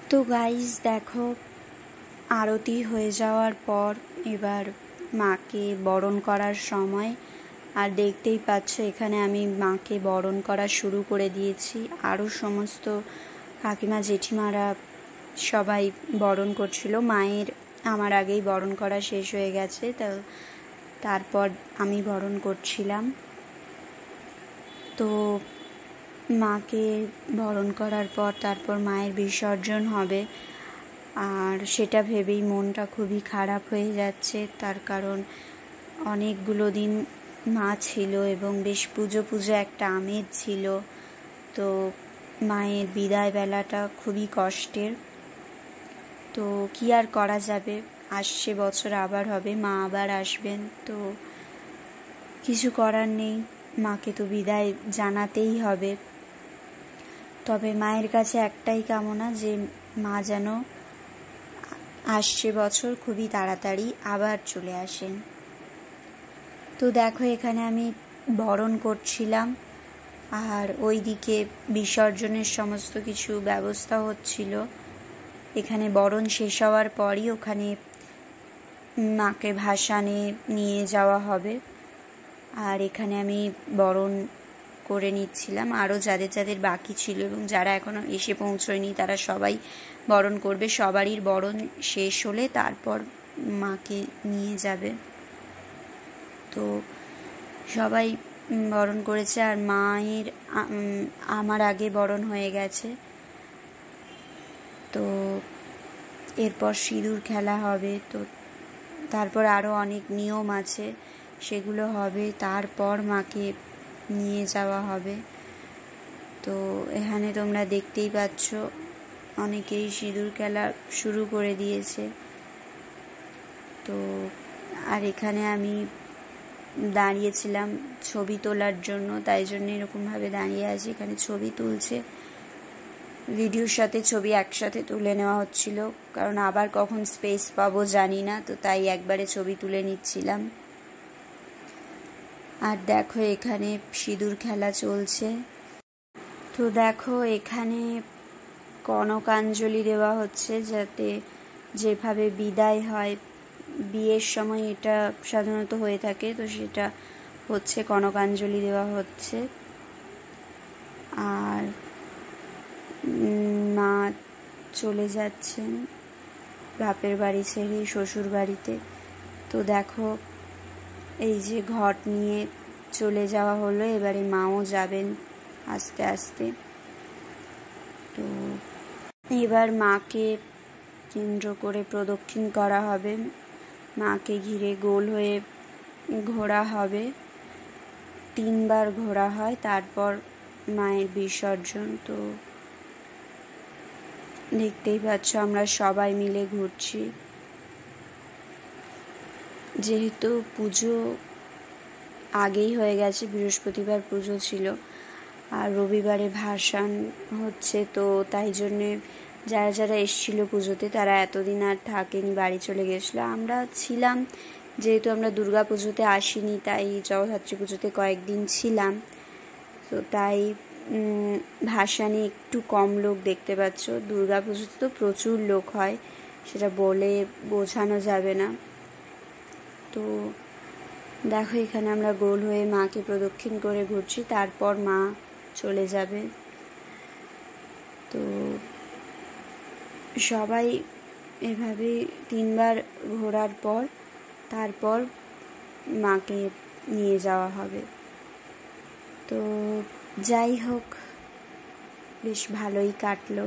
তো গাইস দেখো, আরতি হয়ে যাওয়ার পর এবার মাকে বরণ করার সময়। আর দেখতেই পাচ্ছ এখানে আমি মাকে বরণ করা শুরু করে দিয়েছি। আরও সমস্ত কাকিমা জেঠিমারা সবাই বরণ করছিল। মায়ের আমার আগেই বরণ করা শেষ হয়ে গেছে, তারপর আমি বরণ করছিলাম। তো মাকে বরণ করার পর তারপর মায়ের বিসর্জন হবে, আর সেটা ভেবেই মনটা খুবই খারাপ হয়ে যাচ্ছে। তার কারণ অনেকগুলো দিন মা ছিল এবং বেশ পুজো একটা আমেজ ছিল। তো মায়ের বিদায় বেলাটা খুবই কষ্টের। তো কি আর করা যাবে, আসছে বছর আবার হবে, মা আবার আসবেন, তো কিছু করার নেই, মাকে তো বিদায় জানাতেই হবে। তবে মায়ের কাছে একটাই কামনা যে মা যেন আসছে বছর খুবই তাড়াতাড়ি আবার চলে আসেন। তো দেখো এখানে আমি বরণ করছিলাম, আর ওইদিকে বিসর্জনের সমস্ত কিছু ব্যবস্থা হচ্ছিল। এখানে বরণ শেষ হওয়ার পরই ওখানে মাকে ভাসানে নিয়ে যাওয়া হবে। আর এখানে আমি বরণ করে নিচ্ছিলাম। আরও যাদের যাদের বাকি ছিল এবং যারা এখনও এসে পৌঁছয়নি তারা সবাই বরণ করবে। সবারই বরণ শেষ হলে তারপর মাকে নিয়ে যাবে। তো সবাই বরণ করেছে, আর মায়ের আমার আগে বরণ হয়ে গেছে। তো এরপর সিঁদুর খেলা হবে, তো তারপর আরও অনেক নিয়ম আছে, সেগুলো হবে, তারপর মাকে নিয়ে যাওয়া হবে। তো এখানে তোমরা দেখতেই পাচ্ছ অনেকেই সিঁদুর খেলা শুরু করে দিয়েছে। তো আর এখানে আমি দাঁড়িয়েছিলাম ছবি তোলার জন্য, তাই জন্য এরকমভাবে দাঁড়িয়ে আছি। এখানে ছবি তুলছে, ভিডিওর সাথে ছবি একসাথে তুলে নেওয়া হচ্ছিল, কারণ আবার কখন স্পেস পাবো জানি না, তো তাই একবারে ছবি তুলে নিচ্ছিলাম। আর দেখো এখানে সিঁদুর খেলা চলছে। তো দেখো এখানে কনকাঞ্জলি দেওয়া হচ্ছে, যাতে যেভাবে বিদায় হয় বিয়ের সময় এটা সাধারণত হয়ে থাকে, তো সেটা হচ্ছে, কনকাঞ্জলি দেওয়া হচ্ছে। আর মা চলে যাচ্ছেন বাপের বাড়ি ছেড়ে শ্বশুর বাড়িতে। তো দেখো এই যে ঘট নিয়ে চলে যাওয়া হলো, এবারে মাও যাবেন আস্তে আস্তে। তো এবার মাকে কেন্দ্র করে প্রদক্ষিণ করা হবে, মাকে ঘিরে গোল হয়ে ঘোরা হবে, 3 বার ঘোরা হয়, তারপর মায়ের বিসর্জন। তো দেখতেই পাচ্ছ আমরা সবাই মিলে ঘুরছি। যেহেতু পুজো আগেই হয়ে গেছে, বৃহস্পতিবার পুজো ছিল আর রবিবারে ভাসান হচ্ছে, তো তাই জন্যে যারা যারা এসেছিলো পুজোতে তারা এতদিন আর থাকেনি, বাড়ি চলে গেছিলো। আমরা ছিলাম, যেহেতু আমরা দুর্গা পুজোতে আসিনি, তাই জগদ্ধাত্রী পুজোতে কয়েকদিন ছিলাম, তো তাই ভাসানে একটু কম লোক দেখতে পাচ্ছ। দুর্গা পুজোতে তো প্রচুর লোক হয়, সেটা বলে বোঝানো যাবে না। তো দেখো এখানে আমরা গোল হয়ে মাকে প্রদক্ষিণ করে ঘুরছি, তারপর মা চলে যাবে। তো সবাই এভাবে 3 বার ঘোরার পর তারপর মাকে নিয়ে যাওয়া হবে। তো যাই হোক, বেশ ভালোই কাটলো।